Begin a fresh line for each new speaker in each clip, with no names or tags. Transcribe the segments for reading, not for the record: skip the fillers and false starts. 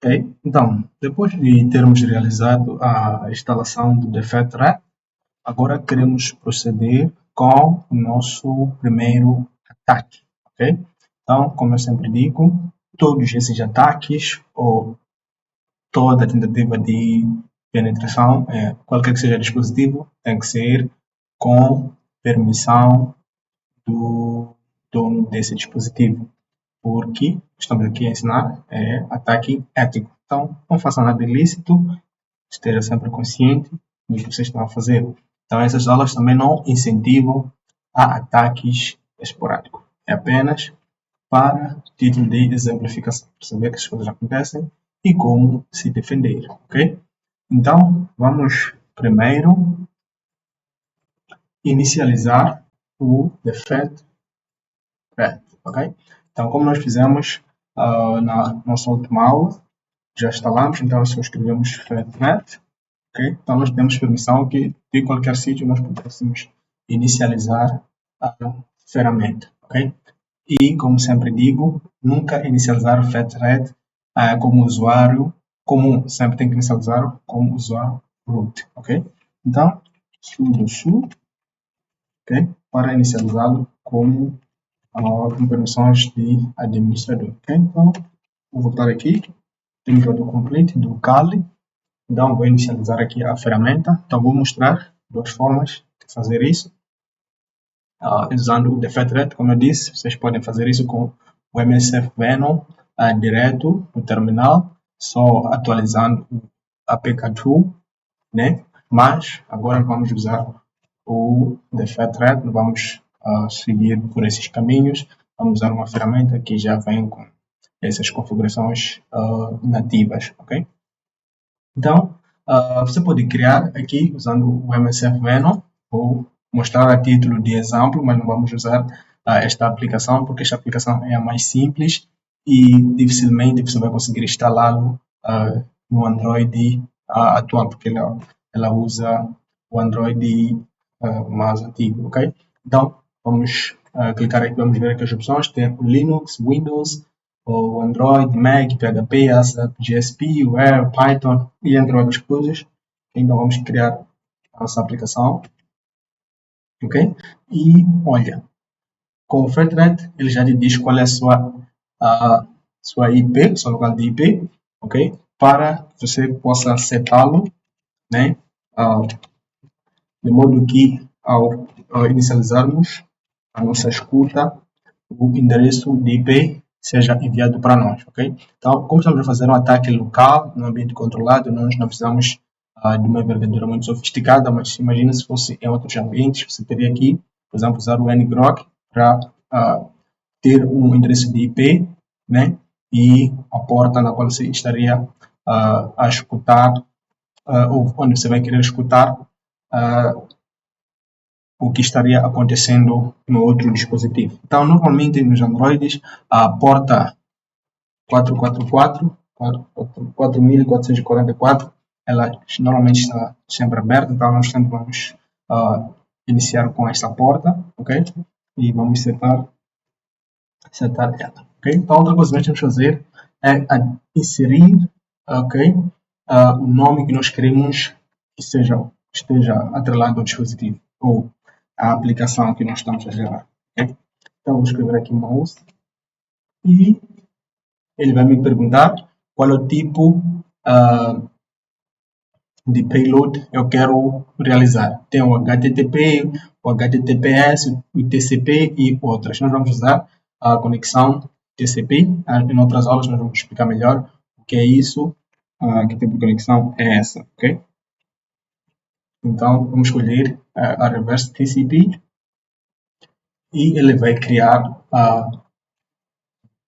Ok? Então, depois de termos realizado a instalação do DefetRat, agora queremos proceder com o nosso primeiro ataque. Ok? Então, como eu sempre digo, todos esses ataques ou toda tentativa de penetração, qualquer que seja o dispositivo, tem que ser com permissão do dono desse dispositivo, porque estamos aqui a ensinar ataque ético. Então, não faça nada ilícito, esteja sempre consciente do que vocês estão a fazer. Então, essas aulas também não incentivam a ataques esporádicos. É apenas para título de exemplificação, para saber que as coisas acontecem e como se defender, ok? Então, vamos primeiro inicializar o defect thread, ok? Então, como nós fizemos na nossa última aula, já instalamos, então só escrevemos thread, ok? Então, nós temos permissão que de qualquer sítio nós pudéssemos inicializar a ferramenta, ok? E, como sempre digo, nunca inicializar o thread como usuário comum, sempre tem que inicializar como usuário root, ok? Então, sudo su, ok? Para inicializá-lo como com permissões de administrador, ok? Então, vou voltar aqui, tenho o autocomplete do Kali, então vou inicializar aqui a ferramenta, então vou mostrar duas formas de fazer isso. Usando o defect, como eu disse, vocês podem fazer isso com o MSF Venom direto no terminal, só atualizando o APK-Tool, né? Mas agora vamos usar o defect, vamos seguir por esses caminhos, vamos usar uma ferramenta que já vem com essas configurações nativas, ok? Então, você pode criar aqui usando o MSF Venom ou mostrar a título de exemplo, mas não vamos usar esta aplicação porque esta aplicação é a mais simples e dificilmente você vai conseguir instalá-lo no Android atual, porque ela usa o Android mais antigo, ok? Então, vamos clicar aqui, vamos ver aqui as opções, tem o Linux, Windows, o Android, Mac, PHP, ASP, GSP, Ware, Python e entre outras coisas. Então vamos criar a nossa aplicação, ok? E olha, com o FreeThread ele já te diz qual é a sua IP, seu local de IP, ok? Para que você possa setá-lo, né? De modo que ao inicializarmos a nossa escuta, o endereço de IP seja enviado para nós, ok? Então, como estamos a fazer um ataque local, no ambiente controlado, nós não precisamos de uma envergadura muito sofisticada, mas imagina se fosse em outros ambientes, você teria aqui, por exemplo, usar o ngrok para ter um endereço de IP, né? E a porta na qual você estaria a escutar, ou onde você vai querer escutar o que estaria acontecendo no outro dispositivo. Então, normalmente nos Androids, a porta 444, 4444, ela normalmente está sempre aberta, então nós sempre vamos iniciar com esta porta, ok? E vamos setar ela, ok? Então, outra coisa que nós temos que fazer é inserir, ok? O nome que nós queremos que esteja atrelado ao dispositivo, ou a aplicação que nós estamos a gerar, ok? Então, vou escrever aqui mouse e ele vai me perguntar qual é o tipo de payload eu quero realizar. Tem o HTTP, o HTTPS, o TCP e outras. Nós vamos usar a conexão TCP. Em outras aulas nós vamos explicar melhor o que é isso, que tipo de conexão é essa, ok? Então vamos escolher a reverse TCP e ele vai criar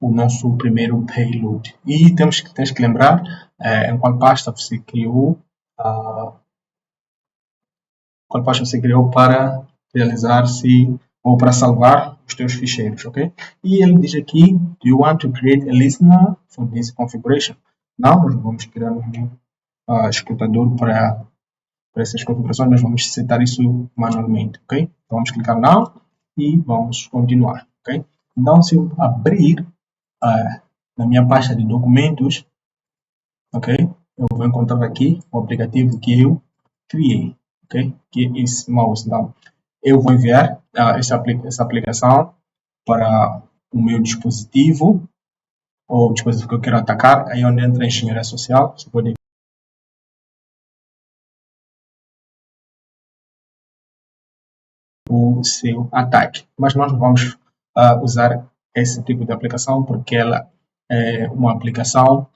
o nosso primeiro payload. E tens que lembrar em qual pasta você criou para realizar-se ou para salvar os teus ficheiros, ok? E ele diz aqui, do you want to create a listener for this configuration? Não, nós vamos criar um escutador para essas configurações, nós vamos setar isso manualmente, ok? Então vamos clicar Now e vamos continuar, ok? Então se eu abrir na minha pasta de documentos, ok? Eu vou encontrar aqui o aplicativo que eu criei, ok? Que é esse mouse. Então, eu vou enviar essa aplicação para o meu dispositivo, ou o dispositivo que eu quero atacar, aí onde entra a engenharia social, você pode o seu ataque. Mas nós não vamos usar esse tipo de aplicação porque ela é uma aplicação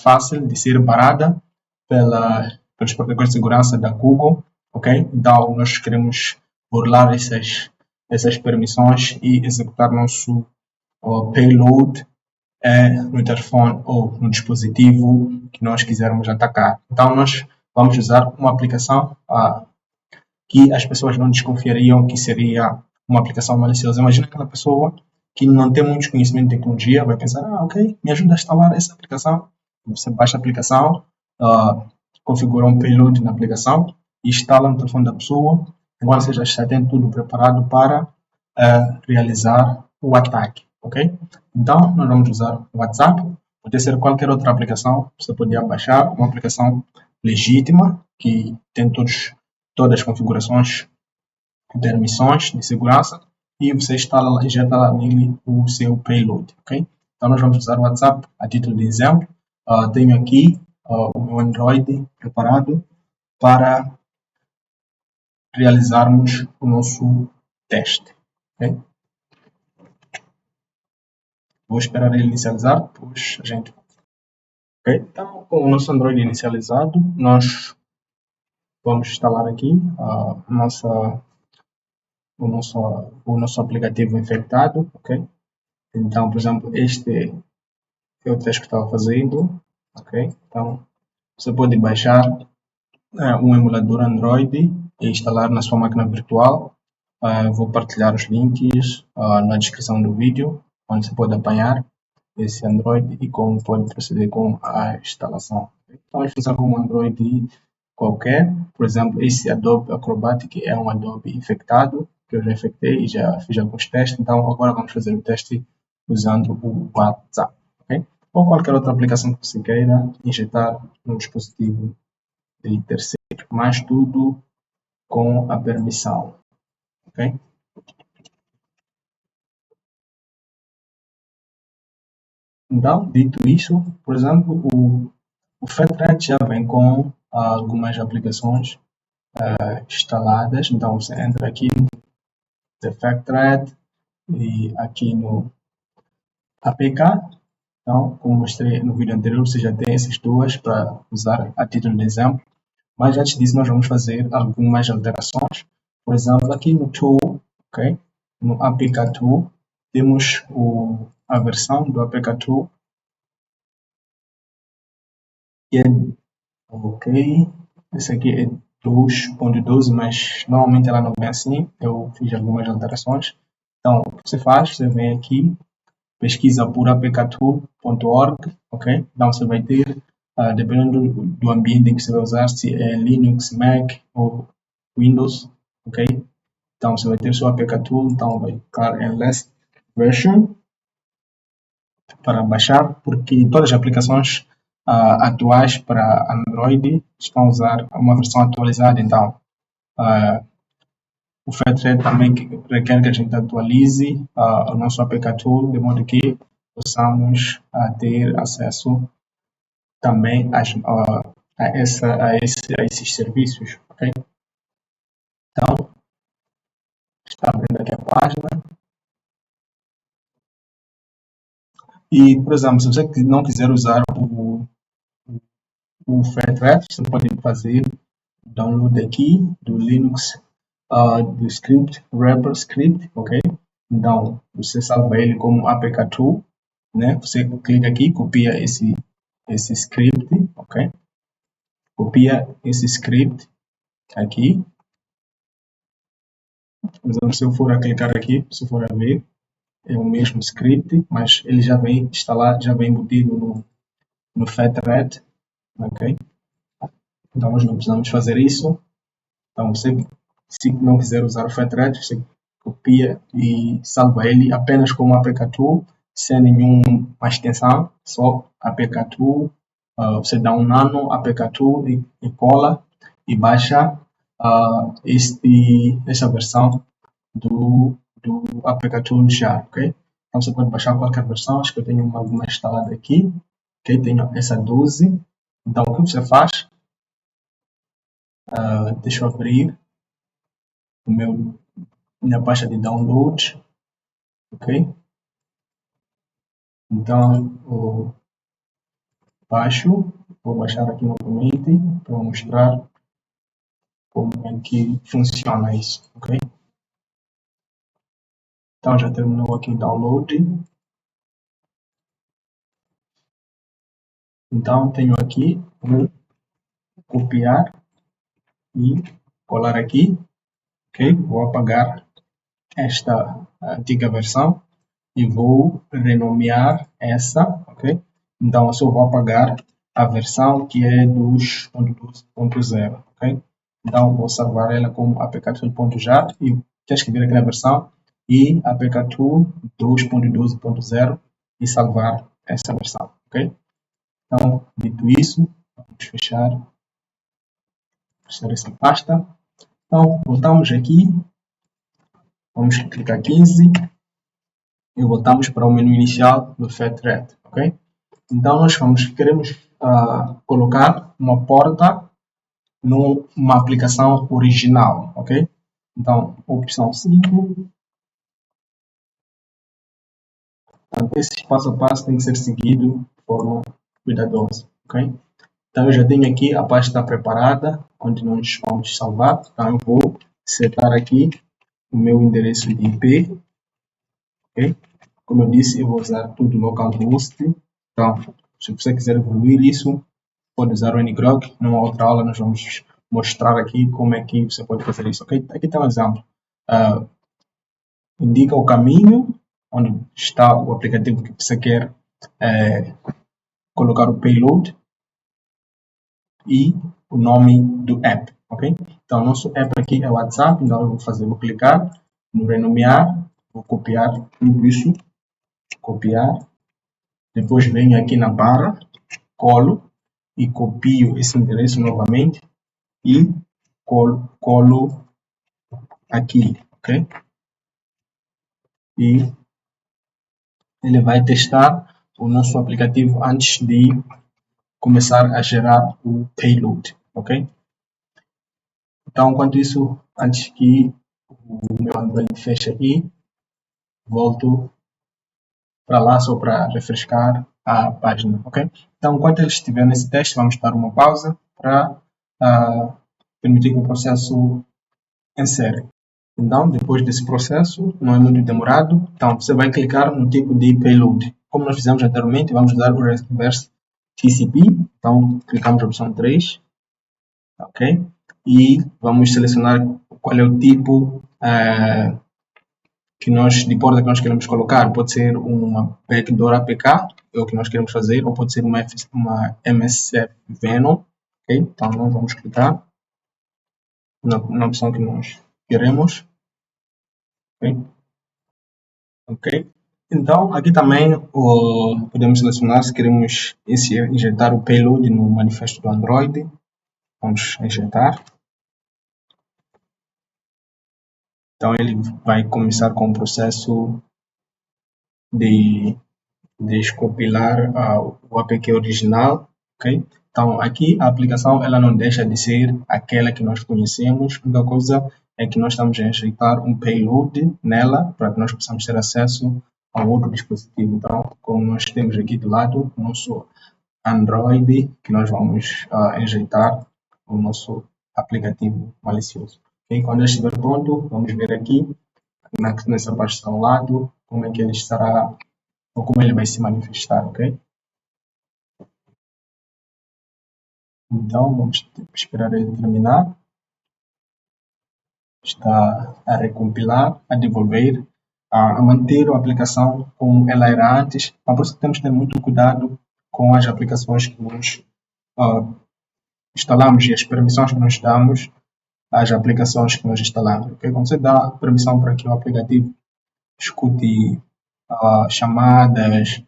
fácil de ser barrada pelos protocolos de segurança da Google, ok? Então nós queremos burlar essas permissões e executar nosso payload no telefone ou no dispositivo que nós quisermos atacar. Então nós vamos usar uma aplicação que as pessoas não desconfiariam que seria uma aplicação maliciosa. Imagina aquela pessoa que não tem muito conhecimento de tecnologia, vai pensar, ok, me ajuda a instalar essa aplicação. Você baixa a aplicação, configura um payload na aplicação e instala no telefone da pessoa, agora você já está tendo tudo preparado para realizar o ataque, ok? Então, nós vamos usar o WhatsApp, pode ser qualquer outra aplicação, você pode baixar uma aplicação legítima, que tem todas as configurações, permissões de segurança, e você injeta lá nele o seu payload, ok? Então nós vamos usar o WhatsApp a título de exemplo. Tenho aqui o meu Android preparado para realizarmos o nosso teste, ok? Vou esperar ele inicializar, depois a gente... Ok, então com o nosso Android inicializado, nós vamos instalar aqui o nosso aplicativo infectado, ok? Então, por exemplo, este é o teste que estava fazendo, ok? Então, você pode baixar um emulador Android e instalar na sua máquina virtual. Vou partilhar os links na descrição do vídeo, onde você pode apanhar esse Android e como pode proceder com a instalação. Então, vamos usar um Android qualquer, por exemplo, esse Adobe Acrobat é um Adobe infectado, que eu já infectei e já fiz alguns testes, então agora vamos fazer o teste usando o WhatsApp, ok? Ou qualquer outra aplicação que você queira injetar no dispositivo de terceiro, mas tudo com a permissão, ok? Então, dito isso, por exemplo, o FatRat já vem com algumas aplicações instaladas, então você entra aqui no The FatRat e aqui no APK. Então, como mostrei no vídeo anterior, você já tem essas duas para usar a título de exemplo. Mas antes disso, nós vamos fazer algumas alterações. Por exemplo, aqui no Tool, ok? No APK Tool, temos a versão do APK Tool que é ok. Esse aqui é 2.12, mas normalmente ela não vem assim. Eu fiz algumas alterações. Então, o que você faz? Você vem aqui, pesquisa por apktool.org, ok? Então você vai ter, dependendo do ambiente em que você vai usar, se é Linux, Mac ou Windows, ok? Então você vai ter o seu apktool, então vai clicar em Last Version para baixar, porque todas as aplicações atuais para Android estão a usar uma versão atualizada, então o FatRat também requer que a gente atualize o nosso apk-tool de modo que possamos ter acesso também a esses serviços, ok? Então, está abrindo aqui a página. E, por exemplo, se você não quiser usar o FatRat, você pode fazer download aqui do Linux, do script, wrapper script, ok? Então, você salva ele como apk-tool, né? Você clica aqui, copia esse script, ok? Copia esse script aqui. Por exemplo, se eu for a clicar aqui, se eu for a ver, é o mesmo script, mas ele já vem instalado, já vem embutido no FatRat, ok? Então, nós não precisamos fazer isso. Então, você, se não quiser usar o FatRat, você copia e salva ele apenas como apk-tool, sem nenhuma extensão, só apk-tool você dá um nano apk2 e cola e baixa esta versão do apk2 já, ok? Então você pode baixar qualquer versão, acho que eu tenho alguma instalada aqui, ok? Tenho essa 12. Então o que você faz? Deixa eu abrir minha pasta de download, ok? Então eu vou baixar aqui novamente para mostrar como é que funciona isso, ok? Então já terminou aqui o download. Então tenho aqui, vou copiar e colar aqui, ok? Vou apagar esta antiga versão e vou renomear essa, ok? Então eu só vou apagar a versão que é dos 12.0, ok? Então vou salvar ela como apk2.jar e quero escrever aqui na versão e apk2 2.12.0 e salvar essa versão, ok? Então, dito isso, vamos fechar essa pasta. Então, voltamos aqui, vamos clicar 15 e voltamos para o menu inicial do FatRed, ok? Então, nós queremos colocar uma porta numa aplicação original, ok? Então, opção 5. Então, esse passo a passo tem que ser seguido de forma cuidadosa, ok? Então, eu já tenho aqui a pasta preparada, onde nós vamos salvar. Então, eu vou setar aqui o meu endereço de IP, ok? Como eu disse, eu vou usar tudo localhost. Então, se você quiser evoluir isso, pode usar o ngrok. Numa outra aula, nós vamos mostrar aqui como é que você pode fazer isso, ok? Aqui está um exemplo. Indica o caminho onde está o aplicativo que você quer colocar o payload e o nome do app, ok? Então, nosso app aqui é o WhatsApp, então eu vou clicar no renomear, vou copiar tudo isso, copiar, depois venho aqui na barra, colo e copio esse endereço novamente e colo aqui, ok? E ele vai testar o nosso aplicativo antes de começar a gerar o payload, ok? Então, enquanto isso, antes que o meu Android feche aqui, volto para lá só para refrescar a página, ok? Então, enquanto ele estiver nesse teste, vamos dar uma pausa para permitir que o processo insere. Então, depois desse processo, não é muito demorado, então você vai clicar no tipo de payload. Como nós fizemos anteriormente, vamos usar o reverse TCP, então clicamos na opção 3, ok? E vamos selecionar qual é o tipo de porta que nós queremos colocar. Pode ser uma backdoor APK, é o que nós queremos fazer, ou pode ser uma MSF Venom, ok? Então nós vamos clicar na opção que nós queremos, ok? Então aqui também podemos selecionar se queremos injetar o payload no manifesto do Android. Vamos injetar. Então ele vai começar com o processo de descompilar o APK original, ok? Então aqui a aplicação ela não deixa de ser aquela que nós conhecemos, a única coisa é que nós estamos a injetar um payload nela para que nós possamos ter acesso a outro dispositivo. Então, como nós temos aqui do lado o nosso Android, que nós vamos injetar o nosso aplicativo malicioso. Okay? Quando ele estiver pronto, vamos ver aqui nessa parte ao lado como é que ele estará ou como ele vai se manifestar, ok? Então, vamos esperar ele terminar. Está a recompilar, a devolver, a manter a aplicação como ela era antes. Mas por isso que temos que ter muito cuidado com as aplicações que nós instalamos e as permissões que nós damos às aplicações que nós instalamos. Okay? Quando você dá permissão para que o aplicativo escute chamadas,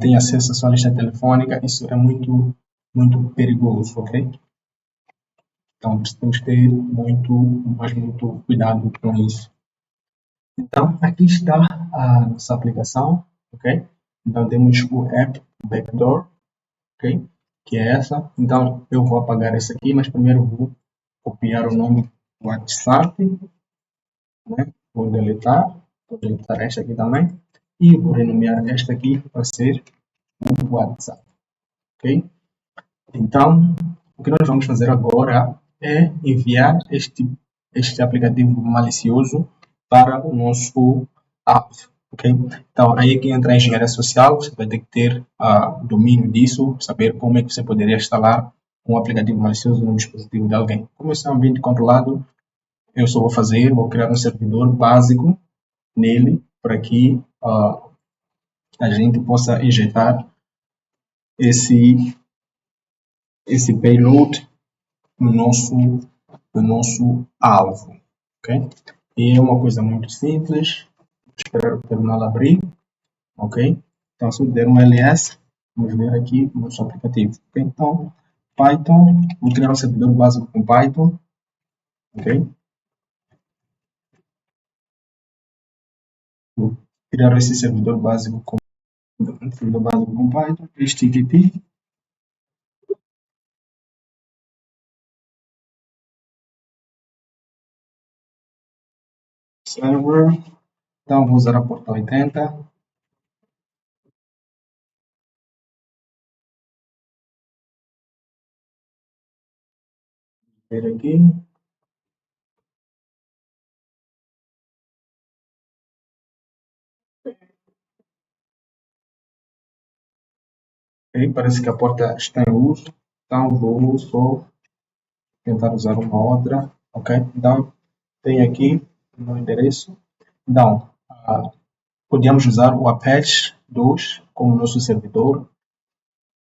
tenha acesso à sua lista telefônica, isso é muito muito perigoso, ok? Então temos que ter muito cuidado com isso. Então aqui está a nossa aplicação, ok? Então temos o app backdoor, ok? Que é essa. Então eu vou apagar essa aqui, mas primeiro vou copiar o nome WhatsApp, né? Vou deletar esta aqui também e vou renomear esta aqui para ser o WhatsApp, ok? Então, o que nós vamos fazer agora é enviar este aplicativo malicioso para o nosso app, ok? Então, aí que entra a engenharia social, você vai ter que ter domínio disso, saber como é que você poderia instalar um aplicativo malicioso no dispositivo de alguém. Como esse é um ambiente controlado, eu só vou criar um servidor básico nele para que a gente possa injetar esse, esse payload no nosso alvo, ok? E é uma coisa muito simples, esperar o terminal abrir, ok? Então, se eu der um ls, vamos ver aqui o nosso aplicativo, ok? Então, Python, vou criar um servidor básico com Python, ok? Vou criar esse servidor básico com Python, HTTP, server, então vou usar a porta 80, ver aqui, ok? Parece que a porta está em uso, então vou só tentar usar uma outra, ok? Então, tem aqui no endereço. Então, podíamos usar o Apache 2 como nosso servidor,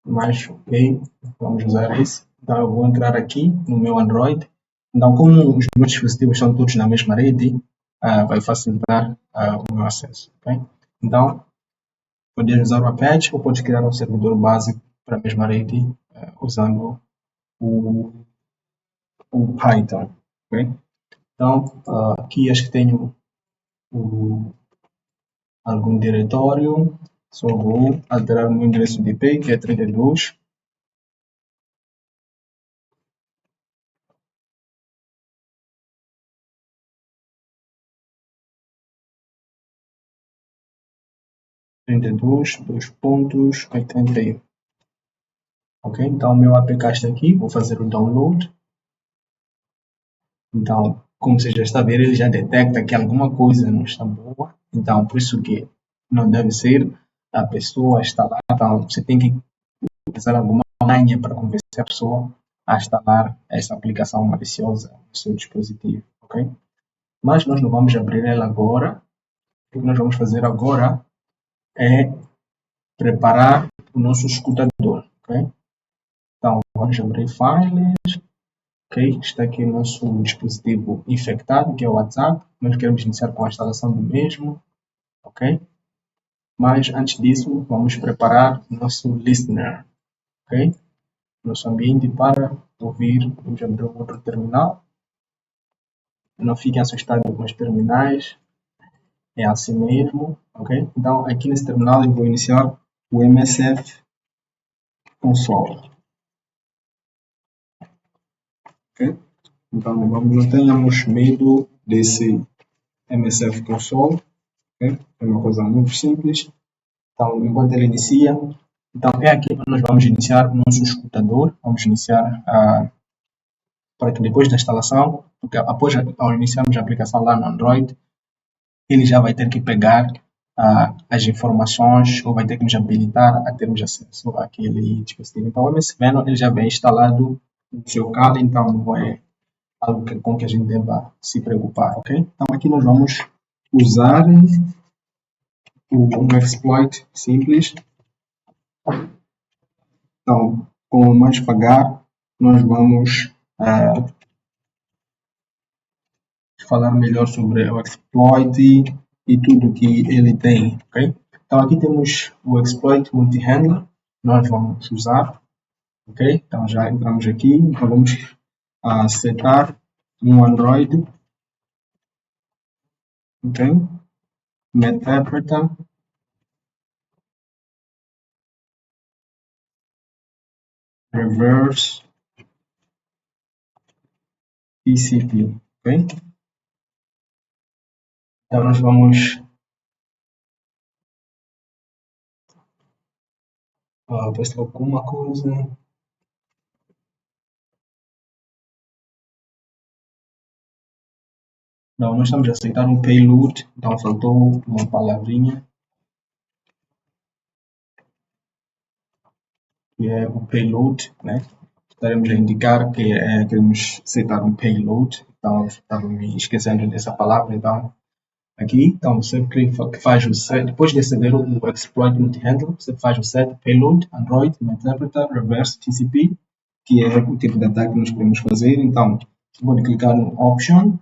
mas ok, vamos usar esse. Então, eu vou entrar aqui no meu Android. Então, como os meus dispositivos estão todos na mesma rede, vai facilitar o meu acesso, ok? Então, podes usar o Apache ou podes criar um servidor básico para a mesma rede usando o, o Python, ok? Então, aqui acho que tenho algum diretório, só vou alterar o meu endereço de IP, que é 32, dois pontos, 81. Ok? Então, o meu APK está aqui, vou fazer o download. Então, como você já está a ver, ele já detecta que alguma coisa não está boa. Então, por isso que não deve ser a pessoa instalar. Então, você tem que usar alguma manha para convencer a pessoa a instalar essa aplicação maliciosa no seu dispositivo, ok? Mas nós não vamos abrir ela agora. O que nós vamos fazer agora é preparar o nosso escutador, ok? Então, vamos abrir files, ok? Está aqui o nosso dispositivo infectado, que é o WhatsApp. Nós queremos iniciar com a instalação do mesmo, ok? Mas antes disso, vamos preparar o nosso listener, ok? Nosso ambiente para ouvir. Vamos abrir um outro terminal. Não fiquem assustados com os terminais, é assim mesmo, ok? Então, aqui nesse terminal eu vou iniciar o MSF Console, ok? Então, não tenhamos medo desse MSF Console, ok? É uma coisa muito simples. Então, enquanto ele inicia, então é aqui que nós vamos iniciar o nosso escutador. Vamos iniciar para que depois da instalação, porque após ao iniciarmos a aplicação lá no Android, ele já vai ter que pegar as informações ou vai ter que nos habilitar a termos acesso àquele dispositivo. Então, o MS Venom ele já vem instalado no seu carro, então não é algo com que a gente deva se preocupar, ok? Então, aqui nós vamos usar um exploit simples. Então, com mais devagar, nós vamos falar melhor sobre o exploit e tudo que ele tem, ok? Então, aqui temos o exploit multi-handler, nós vamos usar. Ok? Então já entramos aqui, então vamos setar um Android, ok? Meterpreter, reverse TCP, ok? Então nós vamos ver se alguma coisa. Não, nós estamos a aceitar um payload, então faltou uma palavrinha, que é o payload, né? Estaremos a indicar que queremos aceitar um payload, então estava me esquecendo dessa palavra, então aqui, então você que faz o set, depois de aceder o exploit multi-handle, você faz o set payload, Android, interpreter, reverse TCP, que é o tipo de ataque que nós queremos fazer, então pode clicar no option,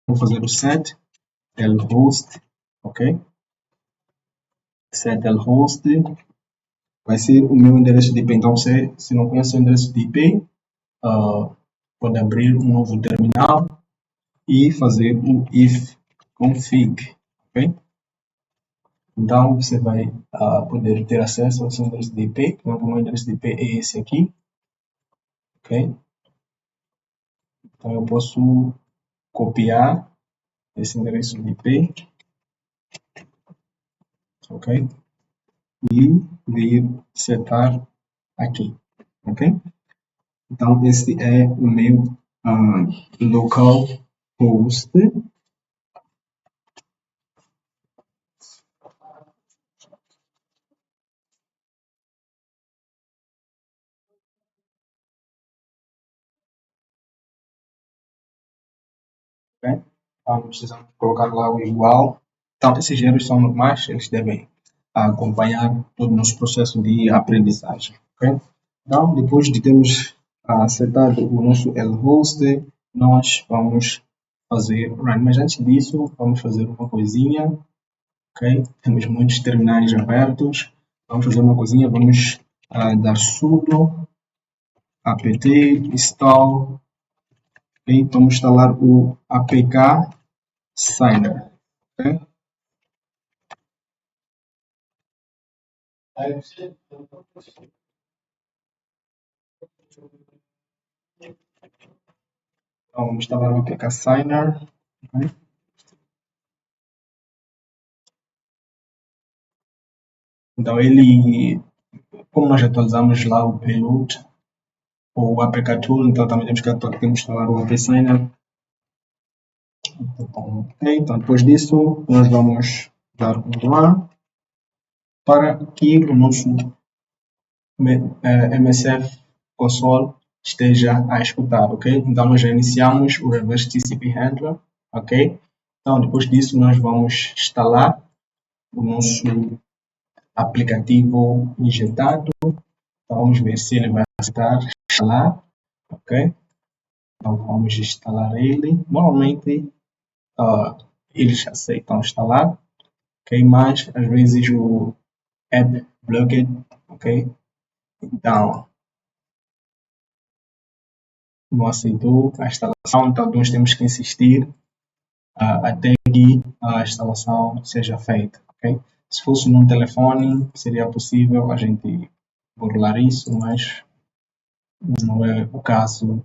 vou fazer o set lhost, ok? Set lhost vai ser o meu endereço de IP. Então, se não conhece o endereço de IP, pode abrir um novo terminal e fazer o if config, ok? Então, você vai poder ter acesso ao seu endereço de IP. Então, o meu endereço de IP é esse aqui, ok? Então, eu posso copiar esse endereço de IP, ok? E vir setar aqui, ok? Então, esse é o meu local host. Okay? Então, precisamos colocar lá o igual. Então, esses erros são normais, eles devem acompanhar todo o nosso processo de aprendizagem. Okay? Então, depois de termos setado o nosso lhost, nós vamos fazer run. Mas antes disso, vamos fazer uma coisinha. Okay? Temos muitos terminais abertos. Vamos fazer uma coisinha, vamos dar sudo apt install. Okay? Vamos instalar o apk signer. Okay? Então, vamos instalar o APK Signer. Okay? Então, como nós atualizamos lá o payload, ou o APK Tool, então também temos que instalar o APK Signer. Okay? Então, depois disso, nós vamos dar um run para que o nosso MSF console esteja a escutar, ok? Então, nós já iniciamos o Reverse TCP Handler, ok? Então, depois disso, nós vamos instalar o nosso aplicativo injetado. Então, vamos ver se ele vai aceitar instalar, ok? Então, vamos instalar ele. Normalmente, eles aceitam instalar, ok? Mas, às vezes, o app blocked, ok? Então, não aceitou a instalação, então nós temos que insistir até que a instalação seja feita, ok? Se fosse num telefone, seria possível a gente burlar isso, mas não é o caso.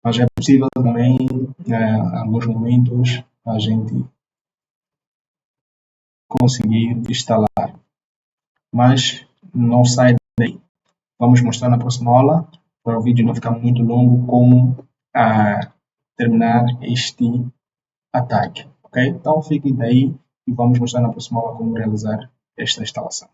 Mas é possível também, em alguns momentos, a gente conseguir instalar, mas não sai daí. Vamos mostrar na próxima aula, para o vídeo não ficar muito longo, como terminar este ataque, ok? Então fiquem daí e vamos mostrar na próxima aula como realizar esta instalação.